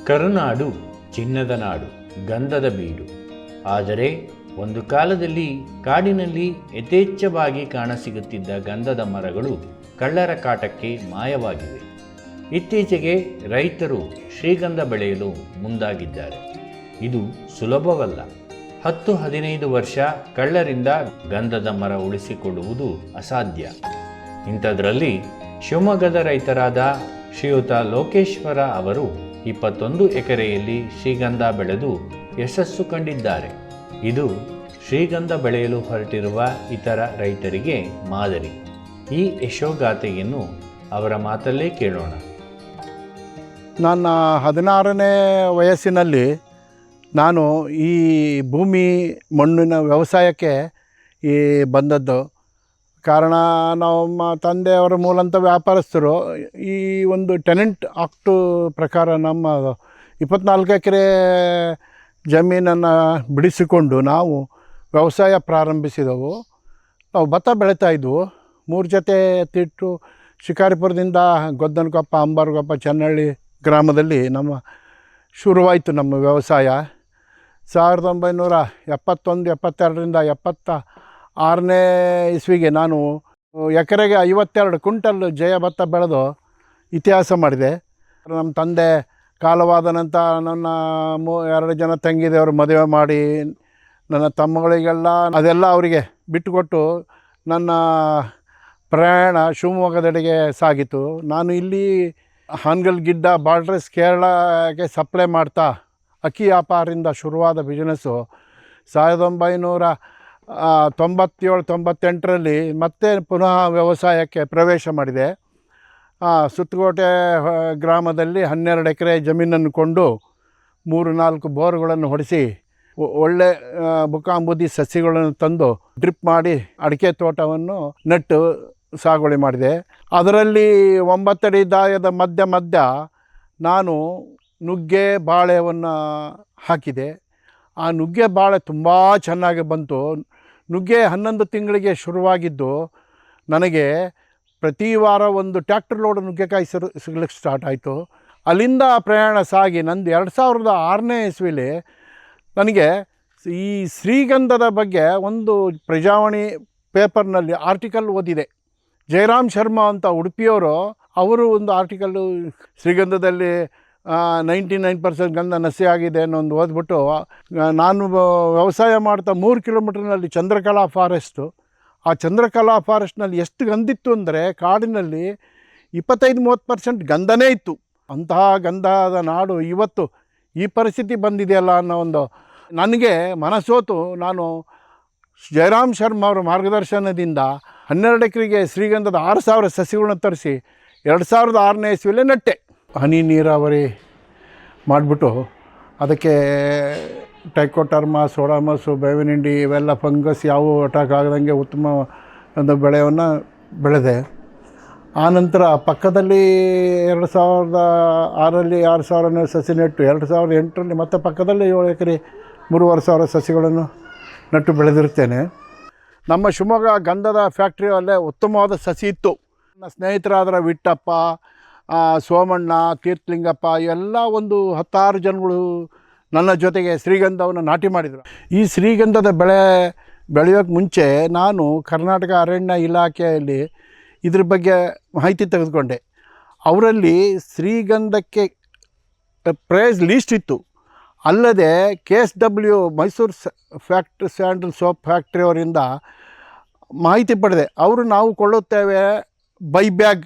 ಕರುನಾಡು ಚಿನ್ನದ ನಾಡು, ಗಂಧದ ಬೀಡು. ಆದರೆ ಒಂದು ಕಾಲದಲ್ಲಿ ಕಾಡಿನಲ್ಲಿ ಯಥೇಚ್ಛವಾಗಿ ಕಾಣಸಿಗುತ್ತಿದ್ದ ಗಂಧದ ಮರಗಳು ಕಳ್ಳರ ಕಾಟಕ್ಕೆ ಮಾಯವಾಗಿವೆ. ಇತ್ತೀಚೆಗೆ ರೈತರು ಶ್ರೀಗಂಧ ಬೆಳೆಯಲು ಮುಂದಾಗಿದ್ದಾರೆ. ಇದು ಸುಲಭವಲ್ಲ. 10-15 ವರ್ಷ ಕಳ್ಳರಿಂದ ಗಂಧದ ಮರ ಉಳಿಸಿಕೊಳ್ಳುವುದು ಅಸಾಧ್ಯ. ಇಂಥದ್ರಲ್ಲಿ ಶಿವಮೊಗ್ಗದ ರೈತರಾದ ಶ್ರೀಯುತ ಲೋಕೇಶ್ವರ ಅವರು 21 ಎಕರೆಯಲ್ಲಿ ಶ್ರೀಗಂಧ ಬೆಳೆದು ಯಶಸ್ಸು ಕಂಡಿದ್ದಾರೆ. ಇದು ಶ್ರೀಗಂಧ ಬೆಳೆಯಲು ಹೊರಟಿರುವ ಇತರ ರೈತರಿಗೆ ಮಾದರಿ. ಈ ಯಶೋಗಾಥೆಯನ್ನು ಅವರ ಮಾತಲ್ಲೇ ಕೇಳೋಣ. ನನ್ನ 16ನೇ ವಯಸ್ಸಿನಲ್ಲಿ ನಾನು ಈ ಭೂಮಿ ಮಣ್ಣಿನ ವ್ಯವಸಾಯಕ್ಕೆ ಬಂದದ್ದು. ಕಾರಣ ನಮ್ಮ ತಂದೆಯವರ ಮೂಲಂತ ವ್ಯಾಪಾರಸ್ಥರು. ಈ ಒಂದು ಟೆನೆಂಟ್ ಆಕ್ಟ್ ಪ್ರಕಾರ ನಮ್ಮ 24 ಎಕರೆ ಜಮೀನನ್ನು ಬಿಡಿಸಿಕೊಂಡು ನಾವು ವ್ಯವಸಾಯ ಪ್ರಾರಂಭಿಸಿದೆವು. ನಾವು ಭತ್ತ ಬೆಳೀತಾಯಿದ್ವು. 3 ಜೊತೆ ಎತ್ತಿಟ್ಟು ಶಿಕಾರಿಪುರದಿಂದ ಗೊದ್ದನಕೊಪ್ಪ, ಅಂಬಾರಗೊಪ್ಪ, ಚನ್ನಹಳ್ಳಿ ಗ್ರಾಮದಲ್ಲಿ ಶುರುವಾಯಿತು ನಮ್ಮ ವ್ಯವಸಾಯ. 1971-72ರಿಂದ 76ನೇ ಇಸ್ವಿಗೆ ನಾನು ಎಕರೆಗೆ 52 ಕ್ವಿಂಟಲ್ ಜಯ ಭತ್ತ ಬೆಳೆದು ಇತಿಹಾಸ ಮಾಡಿದೆ. ನಮ್ಮ ತಂದೆ ಕಾಲವಾದ ನಂತರ ನನ್ನ 2 ಜನ ತಂಗಿದವರು ಮದುವೆ ಮಾಡಿ ನನ್ನ ತಮ್ಮಗಳಿಗೆಲ್ಲ ಅದೆಲ್ಲ ಅವರಿಗೆ ಬಿಟ್ಟುಕೊಟ್ಟು ನನ್ನ ಪ್ರಯಾಣ ಶಿವಮೊಗ್ಗದೆಡೆಗೆ ಸಾಗಿತು. ನಾನು ಇಲ್ಲಿ ಹಾನಗಲ್ ಗಿಡ್ಡ ಬಾರ್ಡ್ರಸ್ ಕೇರಳಕ್ಕೆ ಸಪ್ಲೈ ಮಾಡ್ತಾ ಅಕ್ಕಿ ವ್ಯಾಪಾರದಿಂದ ಶುರುವಾದ ಬಿಸ್ನೆಸ್ಸು 1997-98ರಲ್ಲಿ ಮತ್ತೆ ಪುನಃ ವ್ಯವಸಾಯಕ್ಕೆ ಪ್ರವೇಶ ಮಾಡಿದೆ. ಸುತ್ತಕೋಟೆ ಗ್ರಾಮದಲ್ಲಿ 12 ಎಕರೆ ಜಮೀನನ್ನು ಕೊಂಡು 3-4 ಬೋರ್ಗಳನ್ನು ಹೊಡೆಸಿ ಒಳ್ಳೆ ಬುಕ್ಕಾಂಬುದಿ ಸಸಿಗಳನ್ನು ತಂದು ಡ್ರಿಪ್ ಮಾಡಿ ಅಡಿಕೆ ತೋಟವನ್ನು ನೆಟ್ಟು ಸಾಗುವಳಿ ಮಾಡಿದೆ. ಅದರಲ್ಲಿ 9 ಅಡಿ ದಾಯದ ಮಧ್ಯ ನಾನು ನುಗ್ಗೆ ಬಾಳೆವನ್ನು ಹಾಕಿದೆ. ಆ ನುಗ್ಗೆ ಬಾಳೆ ತುಂಬ ಚೆನ್ನಾಗಿ ಬಂತು. ನುಗ್ಗೆ 11 ತಿಂಗಳಿಗೆ ಶುರುವಾಗಿದ್ದು ನನಗೆ ಪ್ರತಿ ವಾರ ಒಂದು ಟ್ಯಾಕ್ಟರ್ ಲೋಡ್ ನುಗ್ಗೆಕಾಯಿ ಸಿಗ್ಲಿಕ್ಕೆ ಸ್ಟಾರ್ಟ್ ಆಯಿತು. ಅಲ್ಲಿಂದ ಪ್ರಯಾಣ ಸಾಗಿ ನಂದು 2006ನೇ ಇಸ್ವಿಲಿ ನನಗೆ ಈ ಶ್ರೀಗಂಧದ ಬಗ್ಗೆ ಒಂದು ಪ್ರಜಾವಾಣಿ ಪೇಪರ್ನಲ್ಲಿ ಆರ್ಟಿಕಲ್ ಓದಿದೆ. ಜಯರಾಮ್ ಶರ್ಮಾ ಅಂತ ಉಡುಪಿಯವರು ಅವರು ಒಂದು ಆರ್ಟಿಕಲ್ಲು ಶ್ರೀಗಂಧದಲ್ಲಿ 99% ಗಂಧ ನಸಿ ಆಗಿದೆ ಅನ್ನೋ ಓದ್ಬಿಟ್ಟು ನಾನು ವ್ಯವಸಾಯ ಮಾಡ್ತಾ 3 ಕಿಲೋಮೀಟ್ರ್ನಲ್ಲಿ ಚಂದ್ರಕಲಾ ಫಾರೆಸ್ಟು. ಆ ಚಂದ್ರಕಲಾ ಫಾರೆಸ್ಟ್ನಲ್ಲಿ ಎಷ್ಟು ಗಂಧಿತ್ತು ಅಂದರೆ ಕಾಡಿನಲ್ಲಿ 25-30% ಗಂಧನೇ ಇತ್ತು. ಅಂತಹ ಗಂಧದ ನಾಡು ಇವತ್ತು ಈ ಪರಿಸ್ಥಿತಿ ಬಂದಿದೆಯಲ್ಲ ಅನ್ನೋ ಒಂದು ನನಗೆ ಮನಸೋತು ನಾನು ಜಯರಾಮ್ ಶರ್ಮಾ ಅವರ ಮಾರ್ಗದರ್ಶನದಿಂದ 12 ಎಕರೆಗೆ ಶ್ರೀಗಂಧದ 6,000 ಸಸಿಗಳನ್ನ ತರಿಸಿ 2006ನೇ ಇಸ್ವಿಲೇ ನೆಟ್ಟೆ. ಹನಿ ನೀರಾವರಿ ಮಾಡಿಬಿಟ್ಟು ಅದಕ್ಕೆ ಟೈಕೋಟರ್ಮ, ಸೋಡಾಮಸು, ಬೇವಿನ ಹಿಂಡಿ ಇವೆಲ್ಲ ಫಂಗಸ್ ಯಾವುವು ಅಟ್ಯಾಕ್ ಆಗದಂಗೆ ಉತ್ತಮ ಒಂದು ಬೆಳೆಯನ್ನು ಬೆಳೆದೆ. ಆನಂತರ ಪಕ್ಕದಲ್ಲಿ 2006ರಲ್ಲಿ 6,000 ಸಸಿ ನೆಟ್ಟು 2008ರಲ್ಲಿ ಮತ್ತೆ ಪಕ್ಕದಲ್ಲಿ 7 ಎಕರೆ 3,500 ಸಸಿಗಳನ್ನು ನೆಟ್ಟು ಬೆಳೆದಿರ್ತೇನೆ. ನಮ್ಮ ಶಿವಮೊಗ್ಗ ಗಂಧದ ಫ್ಯಾಕ್ಟ್ರಿಯಲ್ಲೇ ಉತ್ತಮವಾದ ಸಸಿ ಇತ್ತು. ನನ್ನ ಸ್ನೇಹಿತರಾದ ವಿಟ್ಟಪ್ಪ, ಸೋಮಣ್ಣ, ತೀರ್ಥಲಿಂಗಪ್ಪ ಎಲ್ಲ ಒಂದು 10-6 ಜನಗಳು ನನ್ನ ಜೊತೆಗೆ ಶ್ರೀಗಂಧವನ್ನು ನಾಟಿ ಮಾಡಿದರು. ಈ ಶ್ರೀಗಂಧದ ಬೆಳೆಯೋಕ್ಕೆ ಮುಂಚೆ ನಾನು ಕರ್ನಾಟಕ ಅರಣ್ಯ ಇಲಾಖೆಯಲ್ಲಿ ಇದ್ರ ಬಗ್ಗೆ ಮಾಹಿತಿ ತೆಗೆದುಕೊಂಡೆ. ಅವರಲ್ಲಿ ಶ್ರೀಗಂಧಕ್ಕೆ ಪ್ರೈಸ್ ಲೀಸ್ಟ್ ಇತ್ತು. ಅಲ್ಲದೆ KSW ಮೈಸೂರು ಸ್ಯಾಂಡಲ್ ಸೋಪ್ ಫ್ಯಾಕ್ಟ್ರಿಯವರಿಂದ ಮಾಹಿತಿ ಪಡೆದೆ. ಅವರು ನಾವು ಕೊಳ್ಳುತ್ತೇವೆ, ಬೈ ಬ್ಯಾಗ್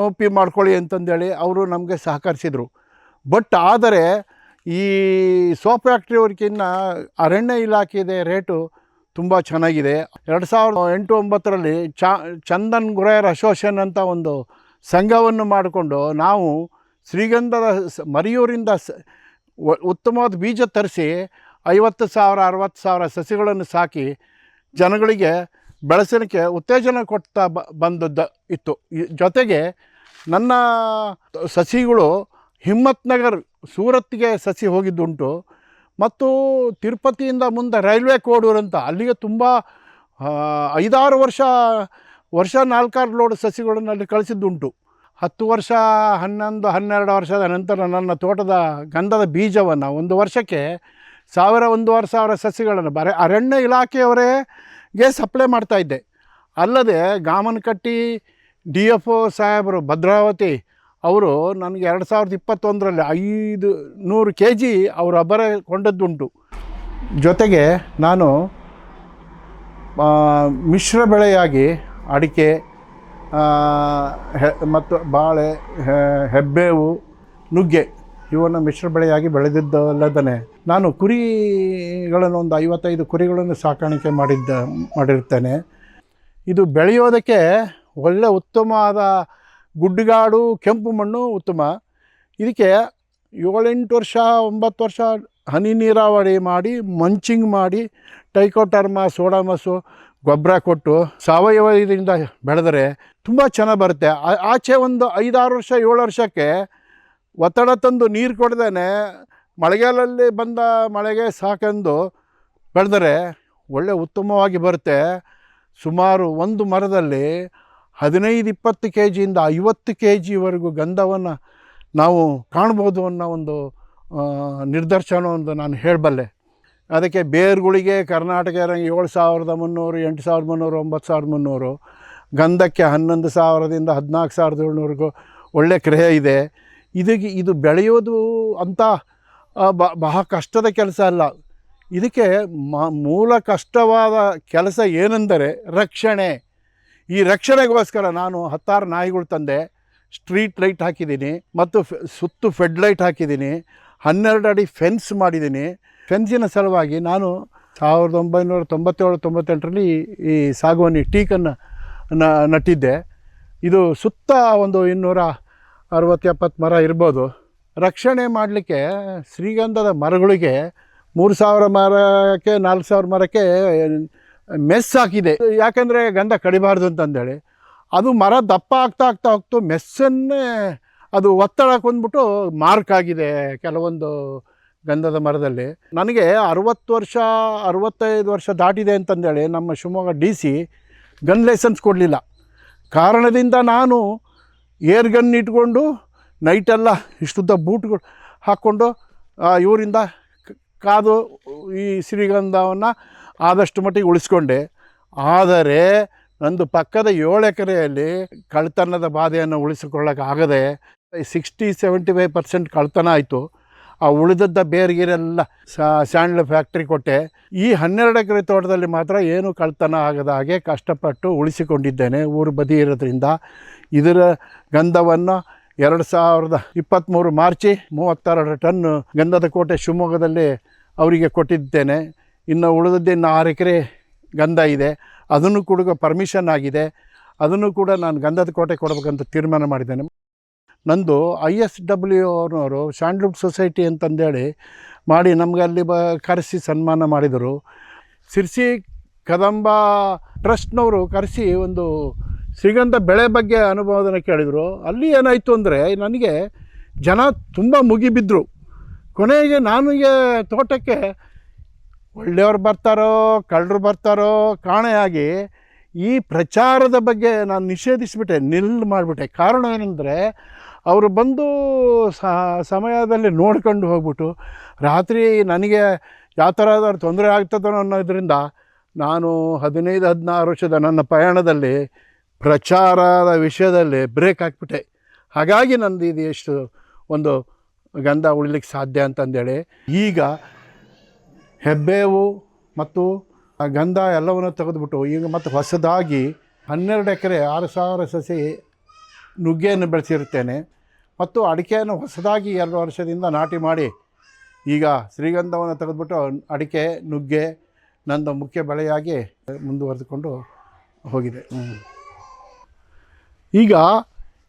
OP ಮಾಡ್ಕೊಳ್ಳಿ ಅಂತಂದೇಳಿ ಅವರು ನಮಗೆ ಸಹಕರಿಸಿದರು. ಬಟ್ ಆದರೆ ಈ ಸೋಪ್ ಫ್ಯಾಕ್ಟ್ರಿಯವ್ರಿಗಿನ್ನ ಅರಣ್ಯ ಇಲಾಖೆಯ ರೇಟು ತುಂಬ ಚೆನ್ನಾಗಿದೆ. 2008-09ರಲ್ಲಿ ಚಂದನ್ ಗುರೇರ್ ಅಸೋಸಿಯೇಷನ್ ಅಂತ ಒಂದು ಸಂಘವನ್ನು ಮಾಡಿಕೊಂಡು ನಾವು ಶ್ರೀಗಂಧದ ಮರಿಯೂರಿಂದ ಉತ್ತಮವಾದ ಬೀಜ ತರಿಸಿ 50,000-60,000 ಸಸಿಗಳನ್ನು ಸಾಕಿ ಜನಗಳಿಗೆ ಬೆಳೆಸಲಿಕ್ಕೆ ಉತ್ತೇಜನ ಕೊಡ್ತಾ ಬಂದದ್ದು ಇತ್ತು. ಜೊತೆಗೆ ನನ್ನ ಸಸಿಗಳು ಹಿಮ್ಮತ್ ನಗರ್ ಸೂರತ್ಗೆ ಸಸಿ ಹೋಗಿದ್ದುಂಟು. ಮತ್ತು ತಿರುಪತಿಯಿಂದ ಮುಂದೆ ರೈಲ್ವೆ ಕೋಡೂರು ಅಂತ ಅಲ್ಲಿಗೆ ತುಂಬ 5-6 ವರ್ಷ 4-6 ಲೋಡ್ ಸಸಿಗಳನ್ನು ಅಲ್ಲಿ ಕಳಿಸಿದ್ದುಂಟು. 10 ವರ್ಷ 11 12 ವರ್ಷದ ನಂತರ ನನ್ನ ತೋಟದ ಗಂಧದ ಬೀಜವನ್ನು ಒಂದು ವರ್ಷಕ್ಕೆ 1,000-1,500 ಸಸಿಗಳನ್ನು ಅರಣ್ಯ ಇಲಾಖೆಯವರಿಗೆ ಸಪ್ಲೈ ಮಾಡ್ತಾಯಿದ್ದೆ. ಅಲ್ಲದೆ ಗಾಮನಕಟ್ಟಿ DFO ಸಾಹೇಬರು ಭದ್ರಾವತಿ ಅವರು ನನಗೆ 2021ರಲ್ಲಿ 500 kg ಅವರು ಅಬ್ಬರ ಕೊಂಡದ್ದುಂಟು. ಜೊತೆಗೆ ನಾನು ಮಿಶ್ರ ಬೆಳೆಯಾಗಿ ಅಡಿಕೆ ಮತ್ತು ಬಾಳೆ, ಹೆಬ್ಬೇವು, ನುಗ್ಗೆ ಇವನ್ನು ಮಿಶ್ರ ಬೆಳೆಯಾಗಿ ಬೆಳೆದಿದ್ದಲ್ಲದೇ ನಾನು ಕುರಿಗಳನ್ನು ಒಂದು 55 ಕುರಿಗಳನ್ನು ಸಾಕಾಣಿಕೆ ಮಾಡಿರ್ತೇನೆ. ಇದು ಬೆಳೆಯೋದಕ್ಕೆ ಒಳ್ಳೆ ಉತ್ತಮವಾದ ಗುಡ್ಡಗಾಡು ಕೆಂಪು ಮಣ್ಣು ಉತ್ತಮ. ಇದಕ್ಕೆ 7-8 ವರ್ಷ 9 ವರ್ಷ ಹನಿ ನೀರಾವರಿ ಮಾಡಿ ಮಂಚಿಂಗ್ ಮಾಡಿ ಟೈಕೋಟರ್ಮಾ ಸೋಡಾಮಸು ಗೊಬ್ಬರ ಕೊಟ್ಟು ಸಾವಯವ ಇದರಿಂದ ಬೆಳೆದರೆ ತುಂಬ ಚೆನ್ನಾಗಿ ಬರುತ್ತೆ. ಆಚೆ ಒಂದು 5-6 ವರ್ಷ 7 ವರ್ಷಕ್ಕೆ ಒತ್ತಡ ತಂದು ನೀರು ಕೊಡ್ದೇ ಮಳೆಗಾಲದಲ್ಲಿ ಬಂದ ಮಳೆಗೆ ಸಾಕೆಂದು ಬೆಳೆದರೆ ಒಳ್ಳೆ ಉತ್ತಮವಾಗಿ ಬರುತ್ತೆ. ಸುಮಾರು ಒಂದು ಮರದಲ್ಲಿ 15-20 kgಯಿಂದ 50 kgವರೆಗೂ ಗಂಧವನ್ನು ನಾವು ಕಾಣ್ಬೋದು ಅನ್ನೋ ಒಂದು ನಿದರ್ಶನವನ್ನು ನಾನು ಹೇಳಬಲ್ಲೆ. ಅದಕ್ಕೆ ಬೇರುಗಳಿಗೆ ಕರ್ನಾಟಕ 7,300, 8,300, 9,300, ಗಂಧಕ್ಕೆ 11,000ದಿಂದ 14,700ವರೆಗೂ ಒಳ್ಳೆ ಕ್ರಯ ಇದೆ. ಇದು ಬೆಳೆಯೋದು ಅಂತ ಬಹಳ ಕಷ್ಟದ ಕೆಲಸ ಅಲ್ಲ. ಇದಕ್ಕೆ ಮೂಲ ಕಷ್ಟವಾದ ಕೆಲಸ ಏನೆಂದರೆ ರಕ್ಷಣೆ. ಈ ರಕ್ಷಣೆಗೋಸ್ಕರ ನಾನು 16 ನಾಯಿಗಳು ತಂದೆ, ಸ್ಟ್ರೀಟ್ ಲೈಟ್ ಹಾಕಿದ್ದೀನಿ ಮತ್ತು ಸುತ್ತು ಫೆಡ್ ಲೈಟ್ ಹಾಕಿದ್ದೀನಿ, 12 ಅಡಿ ಫೆನ್ಸ್ ಮಾಡಿದ್ದೀನಿ. ಫೆನ್ಸಿನ ಸಲುವಾಗಿ ನಾನು 1997-98ರಲ್ಲಿ ಈ ಸಾಗುವಾನಿ ಟೀಕನ್ನು ನಟ್ಟಿದ್ದೆ. ಇದು ಸುತ್ತ ಒಂದು 260-70 ಮರ ಇರ್ಬೋದು. ರಕ್ಷಣೆ ಮಾಡಲಿಕ್ಕೆ ಶ್ರೀಗಂಧದ ಮರಗಳಿಗೆ 3,000 ಮರಕ್ಕೆ 4,000 ಮರಕ್ಕೆ ಮೆಸ್ ಹಾಕಿದೆ. ಯಾಕೆಂದರೆ ಗಂಧ ಕಡಿಬಾರ್ದು ಅಂತಂದೇಳಿ ಅದು ಮರ ದಪ್ಪ ಆಗ್ತಾ ಹೋಗ್ತು ಮೆಸ್ಸನ್ನೇ ಅದು ಒತ್ತಡ ಕೊಂದ್ಬಿಟ್ಟು ಮಾರ್ಕ್ ಆಗಿದೆ ಕೆಲವೊಂದು ಗಂಧದ ಮರದಲ್ಲಿ. ನನಗೆ 60 ವರ್ಷ 65 ವರ್ಷ ದಾಟಿದೆ ಅಂತಂದೇಳಿ ನಮ್ಮ ಶಿವಮೊಗ್ಗ DC ಗನ್ ಲೈಸೆನ್ಸ್ ಕೊಡಲಿಲ್ಲ. ಕಾರಣದಿಂದ ನಾನು ಏರ್ ಗನ್ ಇಟ್ಕೊಂಡು ನೈಟೆಲ್ಲ ಇಷ್ಟುದ್ದ ಬೂಟ್ಗಳು ಹಾಕ್ಕೊಂಡು ಇವರಿಂದ ಕಾದು ಈ ಶ್ರೀಗಂಧವನ್ನು ಆದಷ್ಟು ಮಟ್ಟಿಗೆ ಉಳಿಸ್ಕೊಂಡೆ. ಆದರೆ ನಂದು ಪಕ್ಕದ 7 ಎಕರೆಯಲ್ಲಿ ಕಳ್ತನದ ಬಾಧೆಯನ್ನು ಉಳಿಸಿಕೊಳ್ಳೋಕ್ಕಾಗದೆ 60-75% ಕಳ್ತನ ಆಯಿತು. ಆ ಉಳಿದದ್ದ ಬೇರ್ಗೀರೆಲ್ಲ ಸ್ಯಾಂಡ್ಲ್ ಫ್ಯಾಕ್ಟ್ರಿ ಕೊಟ್ಟೆ. ಈ 12 ಎಕರೆ ತೋಟದಲ್ಲಿ ಮಾತ್ರ ಏನು ಕಳ್ತನ ಆಗದ ಹಾಗೆ ಕಷ್ಟಪಟ್ಟು ಉಳಿಸಿಕೊಂಡಿದ್ದೇನೆ ಊರು ಬದಿ ಇರೋದ್ರಿಂದ. ಇದರ ಗಂಧವನ್ನು 2023 ಮಾರ್ಚ್ 32 ಟನ್ ಗಂಧದ ಕೋಟೆ ಶಿವಮೊಗ್ಗದಲ್ಲಿ ಅವರಿಗೆ ಕೊಟ್ಟಿದ್ದೇನೆ. ಇನ್ನು ಉಳಿದದ್ದೇ 6 ಎಕರೆ ಗಂಧ ಇದೆ, ಅದನ್ನು ಕೂಡ ಪರ್ಮಿಷನ್ ಆಗಿದೆ. ಅದನ್ನು ಕೂಡ ನಾನು ಗಂಧದ ಕೋಟೆ ಕೊಡಬೇಕಂತ ತೀರ್ಮಾನ ಮಾಡಿದ್ದೇನೆ. ನಂದು ISWನವರು ಸ್ಯಾಂಡ್ಲ್ವುಡ್ ಸೊಸೈಟಿ ಅಂತಂದೇಳಿ ಮಾಡಿ ನಮಗೆ ಅಲ್ಲಿ ಕರೆಸಿ ಸನ್ಮಾನ ಮಾಡಿದರು. ಸಿರ್ಸಿ ಕದಂಬ ಟ್ರಸ್ಟ್ನವರು ಕರೆಸಿ ಒಂದು ಶ್ರೀಗಂಧ ಬೆಳೆ ಬಗ್ಗೆ ಅನುಭವನ ಕೇಳಿದರು. ಅಲ್ಲಿ ಏನಾಯಿತು ಅಂದರೆ ನನಗೆ ಜನ ತುಂಬ ಮುಗಿಬಿದ್ದರು. ಕೊನೆಗೆ ನನಗೆ ತೋಟಕ್ಕೆ ಒಳ್ಳೆಯವ್ರು ಬರ್ತಾರೋ ಕಳ್ಳರು ಬರ್ತಾರೋ ಕಾಣೆಯಾಗಿ ಈ ಪ್ರಚಾರದ ಬಗ್ಗೆ ನಾನು ನಿಷೇಧಿಸಿಬಿಟ್ಟೆ, ಮಾಡಿಬಿಟ್ಟೆ. ಕಾರಣ ಏನಂದರೆ ಅವರು ಬಂದು ಸಮಯದಲ್ಲಿ ನೋಡ್ಕೊಂಡು ಹೋಗ್ಬಿಟ್ಟು ರಾತ್ರಿ ನನಗೆ ಯಾವ ಥರ ತೊಂದರೆ ಆಗ್ತದೋ ಅನ್ನೋದ್ರಿಂದ ನಾನು 15-16 ವರ್ಷದ ನನ್ನ ಪಯಣದಲ್ಲಿ ಪ್ರಚಾರದ ವಿಷಯದಲ್ಲಿ ಬ್ರೇಕ್ ಹಾಕ್ಬಿಟ್ಟೆ. ಹಾಗಾಗಿ ನಂದು ಇದು ಎಷ್ಟು ಒಂದು ಗಂಧ ಉಳಿಲಿಕ್ಕೆ ಸಾಧ್ಯ ಅಂತಂದೇಳಿ ಈಗ ಹೆಬ್ಬೇವು ಮತ್ತು ಗಂಧ ಎಲ್ಲವನ್ನು ತೆಗೆದುಬಿಟ್ಟು ಈಗ ಮತ್ತು ಹೊಸದಾಗಿ 12 ಎಕರೆ 6,000 ಸಸಿ ನುಗ್ಗೆಯನ್ನು ಬೆಳೆಸಿರುತ್ತೇನೆ. ಮತ್ತು ಅಡಿಕೆಯನ್ನು ಹೊಸದಾಗಿ 2 ವರ್ಷದಿಂದ ನಾಟಿ ಮಾಡಿ ಈಗ ಶ್ರೀಗಂಧವನ್ನು ತೆಗೆದುಬಿಟ್ಟು ಅಡಿಕೆ ನುಗ್ಗೆ ನಂದು ಮುಖ್ಯ ಬೆಳೆಯಾಗಿ ಮುಂದುವರೆದುಕೊಂಡು ಹೋಗಿದೆ. ಈಗ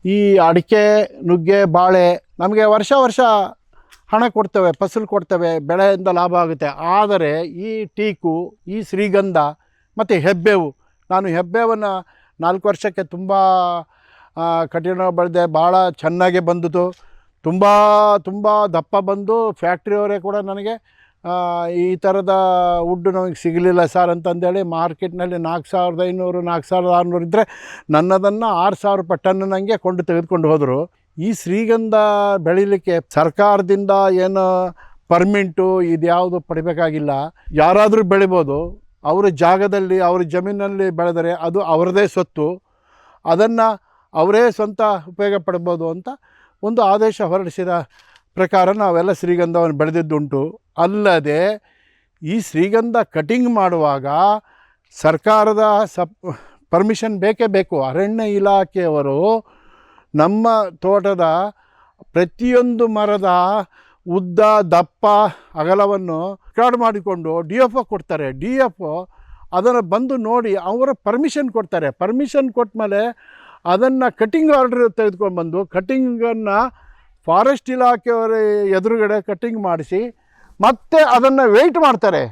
ಈ ಅಡಿಕೆ ನುಗ್ಗೆ ಬಾಳೆ ನಮಗೆ ವರ್ಷ ಹಣ ಕೊಡ್ತವೆ, ಫಸಲು ಕೊಡ್ತವೆ, ಬೆಳೆಯಿಂದ ಲಾಭ ಆಗುತ್ತೆ. ಆದರೆ ಈ ಟೀಕು, ಈ ಶ್ರೀಗಂಧ ಮತ್ತು ಹೆಬ್ಬೇವು, ನಾನು ಹೆಬ್ಬೇವನ್ನು 4 ವರ್ಷಕ್ಕೆ ತುಂಬ ಕಠಿಣ ಬೆಳೆದೆ, ಭಾಳ ಚೆನ್ನಾಗಿ ಬಂದಿತು. ತುಂಬ ದಪ್ಪ ಬಂದು ಫ್ಯಾಕ್ಟ್ರಿಯವರೇ ಕೂಡ ನನಗೆ ಈ ಥರದ ವುಡ್ಡು ನಮಗೆ ಸಿಗಲಿಲ್ಲ ಸರ್ ಅಂತಂದೇಳಿ ಮಾರ್ಕೆಟ್ನಲ್ಲಿ 4500 4600 ಇದ್ದರೆ ನನ್ನದನ್ನು 6000 ರೂಪಾಯಿ ಟನ್ನಂಗೆ ತೆಗೆದುಕೊಂಡು ಹೋದರು. ಈ ಶ್ರೀಗಂಧ ಬೆಳೀಲಿಕ್ಕೆ ಸರ್ಕಾರದಿಂದ ಏನು ಪರ್ಮಿಂಟು ಇದ್ಯಾವುದು ಪಡಿಬೇಕಾಗಿಲ್ಲ. ಯಾರಾದರೂ ಬೆಳಿಬೋದು. ಅವರ ಜಾಗದಲ್ಲಿ ಅವ್ರ ಜಮೀನಲ್ಲಿ ಬೆಳೆದರೆ ಅದು ಅವರದೇ ಸ್ವತ್ತು, ಅದನ್ನು ಅವರೇ ಸ್ವಂತ ಉಪಯೋಗ ಪಡ್ಬೋದು ಅಂತ ಒಂದು ಆದೇಶ ಹೊರಡಿಸಿದ ಪ್ರಕಾರ ನಾವೆಲ್ಲ ಶ್ರೀಗಂಧವನ್ನು ಬೆಳೆದಿದ್ದುಂಟು. ಅಲ್ಲದೆ ಈ ಶ್ರೀಗಂಧ ಕಟಿಂಗ್ ಮಾಡುವಾಗ ಸರ್ಕಾರದ ಪರ್ಮಿಷನ್ ಬೇಕೇ ಬೇಕು. ಅರಣ್ಯ ಇಲಾಖೆಯವರು ನಮ್ಮ ತೋಟದ ಪ್ರತಿಯೊಂದು ಮರದ ಉದ್ದ, ದಪ್ಪ, ಅಗಲವನ್ನು ರೆಕಾರ್ಡ್ ಮಾಡಿಕೊಂಡು DFO ಕೊಡ್ತಾರೆ. DFO ಅದನ್ನು ಬಂದು ನೋಡಿ ಅವರ ಪರ್ಮಿಷನ್ ಕೊಡ್ತಾರೆ. ಪರ್ಮಿಷನ್ ಕೊಟ್ಟ ಮೇಲೆ ಅದನ್ನು ಕಟಿಂಗ್ ಆರ್ಡ್ರ್ ತೆಗೆದುಕೊಂಡು ಬಂದು ಕಟಿಂಗನ್ನು ಫಾರೆಸ್ಟ್ ಇಲಾಖೆಯವರ ಎದುರುಗಡೆ ಕಟಿಂಗ್ ಮಾಡಿಸಿ ಮತ್ತೆ ಅದನ್ನು ವೆಯ್ಟ್ ಮಾಡ್ತಾರೆ.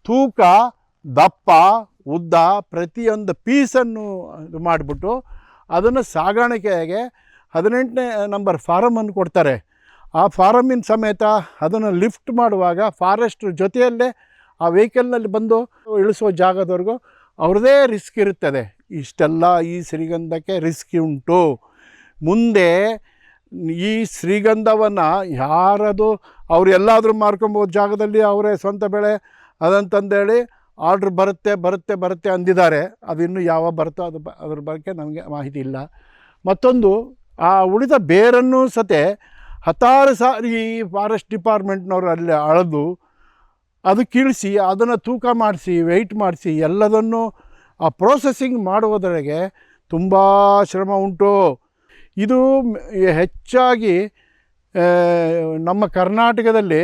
ತೂಕ, ದಪ್ಪ, ಉದ್ದ ಪ್ರತಿಯೊಂದು ಪೀಸನ್ನು ಇದು ಮಾಡಿಬಿಟ್ಟು ಅದನ್ನು ಸಾಗಾಣಿಕೆಗೆ 18ನೇ ನಂಬರ್ ಫಾರಮನ್ನು ಕೊಡ್ತಾರೆ. ಆ ಫಾರಮಿನ ಸಮೇತ ಅದನ್ನು ಲಿಫ್ಟ್ ಮಾಡುವಾಗ ಫಾರೆಸ್ಟ್ ಜೊತೆಯಲ್ಲೇ ಆ ವೆಹಿಕಲ್ನಲ್ಲಿ ಬಂದು ಇಳಿಸುವ ಜಾಗದವರೆಗೂ ಅವ್ರದ್ದೇ ರಿಸ್ಕ್ ಇರುತ್ತದೆ. ಇಷ್ಟೆಲ್ಲ ಈ ಶ್ರೀಗಂಧಕ್ಕೆ ರಿಸ್ಕ್ ಉಂಟು. ಮುಂದೆ ಈ ಶ್ರೀಗಂಧವನ್ನು ಯಾರದು ಅವ್ರು ಎಲ್ಲಾದರೂ ಮಾರ್ಕೊಬೋದು ಜಾಗದಲ್ಲಿ ಅವರೇ ಸ್ವಂತ ಬೆಳೆ ಅದಂತಂದೇಳಿ ಆರ್ಡ್ರ್ ಬರುತ್ತೆ ಅಂದಿದ್ದಾರೆ. ಅದು ಇನ್ನೂ ಯಾವ ಬರುತ್ತೋ ಅದ್ರ ಬಗ್ಗೆ ನಮಗೆ ಮಾಹಿತಿ ಇಲ್ಲ. ಮತ್ತೊಂದು ಆ ಉಳಿದ ಬೇರನ್ನು ಸತೆ 10 ಸಾರಿ ಫಾರೆಸ್ಟ್ ಡಿಪಾರ್ಟ್ಮೆಂಟ್ನವರು ಅಲ್ಲಿ ಅಳೆದು ಅದು ಕೀಳಿಸಿ ಅದನ್ನು ತೂಕ ಮಾಡಿಸಿ ವೆಯ್ಟ್ ಮಾಡಿಸಿ ಎಲ್ಲದನ್ನು ಆ ಪ್ರೋಸೆಸ್ಸಿಂಗ್ ಮಾಡುವುದರೊಳಗೆ ತುಂಬ ಶ್ರಮ ಉಂಟು. ಇದು ಹೆಚ್ಚಾಗಿ ನಮ್ಮ ಕರ್ನಾಟಕದಲ್ಲಿ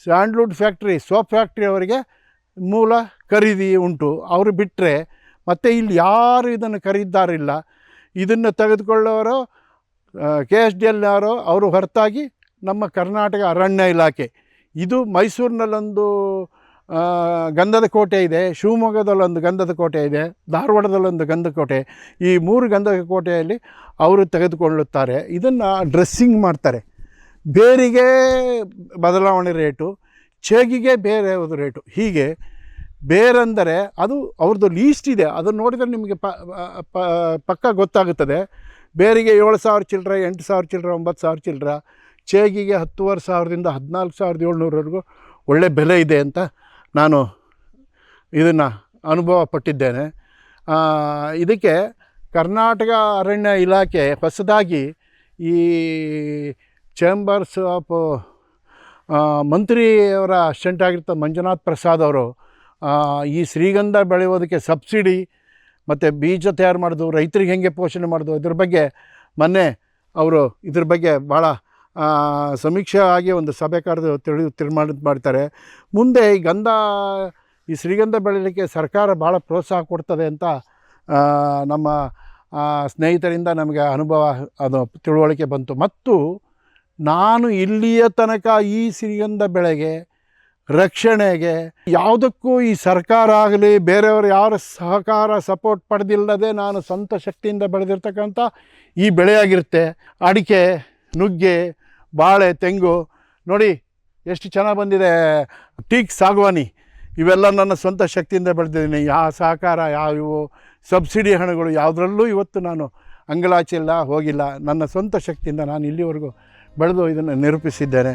ಸ್ಯಾಂಡ್ಲ್ವುಡ್ ಫ್ಯಾಕ್ಟ್ರಿ, ಸೋಪ್ ಫ್ಯಾಕ್ಟ್ರಿ ಅವರಿಗೆ ಮೂಲ ಖರೀದಿ ಉಂಟು. ಅವರು ಬಿಟ್ಟರೆ ಮತ್ತು ಇಲ್ಲಿ ಯಾರು ಇದನ್ನು ಖರೀದಿದಾರಿಲ್ಲ. ಇದನ್ನು ತೆಗೆದುಕೊಳ್ಳೋರು KSDL ಅವರು ಹೊರತಾಗಿ ನಮ್ಮ ಕರ್ನಾಟಕ ಅರಣ್ಯ ಇಲಾಖೆ. ಇದು ಮೈಸೂರಿನಲ್ಲೊಂದು ಗಂಧದ ಕೋಟೆ ಇದೆ, ಶಿವಮೊಗ್ಗದಲ್ಲೊಂದು ಗಂಧದ ಕೋಟೆ ಇದೆ, ಧಾರವಾಡದಲ್ಲೊಂದು ಗಂಧದ ಕೋಟೆ. ಈ 3 ಗಂಧದ ಕೋಟೆಯಲ್ಲಿ ಅವರು ತೆಗೆದುಕೊಳ್ಳುತ್ತಾರೆ. ಇದನ್ನು ಡ್ರೆಸ್ಸಿಂಗ್ ಮಾಡ್ತಾರೆ. ಬೇರಿಗೆ ಬದಲಾವಣೆ ರೇಟು, ಚೇಗಿಗೆ ಬೇರೆ ರೇಟು. ಹೀಗೆ ಬೇರೆಂದರೆ ಅದು ಅವ್ರದ್ದು ಲೀಸ್ಟ್ ಇದೆ. ಅದನ್ನು ನೋಡಿದರೆ ನಿಮಗೆ ಪಕ್ಕ ಗೊತ್ತಾಗುತ್ತದೆ. ಬೇರಿಗೆ 7,000 ಚಿಲ್ಲರೆ, 8,000 ಚಿಲ್ಲರೆ, 9,000 ಚಿಲ್ಲರೆ. ಚೇಗಿಗೆ 10,500ದಿಂದ 14,700ವರೆಗೂ ಒಳ್ಳೆ ಬೆಲೆ ಇದೆ ಅಂತ ನಾನು ಇದನ್ನು ಅನುಭವ ಪಟ್ಟಿದ್ದೇನೆ. ಇದಕ್ಕೆ ಕರ್ನಾಟಕ ಅರಣ್ಯ ಇಲಾಖೆ ಹೊಸದಾಗಿ ಈ ಚೇಂಬರ್ಸ್ ಆಫ್ ಮಂತ್ರಿಯವರ ಅಸಿಸ್ಟೆಂಟ್ ಆಗಿರ್ತಾರೆ ಮಂಜುನಾಥ್ ಪ್ರಸಾದ್ ಅವರು ಈ ಶ್ರೀಗಂಧ ಬೆಳೆಯೋದಕ್ಕೆ ಸಬ್ಸಿಡಿ ಮತ್ತು ಬೀಜ ತಯಾರು ಮಾಡೋದು, ರೈತರಿಗೆ ಹೆಂಗೆ ಪೋಷಣೆ ಮಾಡೋದು, ಇದ್ರ ಬಗ್ಗೆ ಮೊನ್ನೆ ಅವರು ಇದ್ರ ಬಗ್ಗೆ ಭಾಳ ಸಮೀಕ್ಷೆ ಆಗಿ ಒಂದು ಸಭೆ ಕರೆದು ತೀರ್ಮಾನ ಮಾಡ್ತಾರೆ. ಮುಂದೆ ಈ ಶ್ರೀಗಂಧ ಬೆಳೀಲಿಕ್ಕೆ ಸರ್ಕಾರ ಭಾಳ ಪ್ರೋತ್ಸಾಹ ಕೊಡ್ತದೆ ಅಂತ ನಮ್ಮ ಸ್ನೇಹಿತರಿಂದ ನಮಗೆ ಅನುಭವ ಅದು ತಿಳುವಳಿಕೆ ಬಂತು. ಮತ್ತು ನಾನು ಇಲ್ಲಿಯ ತನಕ ಈ ಶ್ರೀಗಂಧ ಬೆಳೆಗೆ ರಕ್ಷಣೆಗೆ ಯಾವುದಕ್ಕೂ ಈ ಸರ್ಕಾರ ಆಗಲಿ ಬೇರೆಯವರು ಯಾರ ಸಹಕಾರ ಸಪೋರ್ಟ್ ಪಡೆದಿಲ್ಲದೆ ನಾನು ಸ್ವಂತ ಶಕ್ತಿಯಿಂದ ಬೆಳೆದಿರ್ತಕ್ಕಂಥ ಈ ಬೆಳೆಯಾಗಿರುತ್ತೆ. ಅಡಿಕೆ, ನುಗ್ಗೆ, ಬಾಳೆ, ತೆಂಗು ನೋಡಿ ಎಷ್ಟು ಚೆನ್ನಾಗಿ ಬಂದಿದೆ. ಟೀಕ್, ಸಾಗವಾನಿ ಇವೆಲ್ಲ ನನ್ನ ಸ್ವಂತ ಶಕ್ತಿಯಿಂದ ಬೆಳೆದಿದ್ದೀನಿ. ಯಾವ ಸಹಕಾರ, ಯಾವ ಸಬ್ಸಿಡಿ ಹಣಗಳು ಯಾವುದರಲ್ಲೂ ಇವತ್ತು ನಾನು ಅಂಗಲಾಚೆಲ್ಲ ಹೋಗಿಲ್ಲ. ನನ್ನ ಸ್ವಂತ ಶಕ್ತಿಯಿಂದ ನಾನು ಇಲ್ಲಿವರೆಗೂ ಬೆಳೆದು ಇದನ್ನು ನಿರೂಪಿಸಿದ್ದೇನೆ.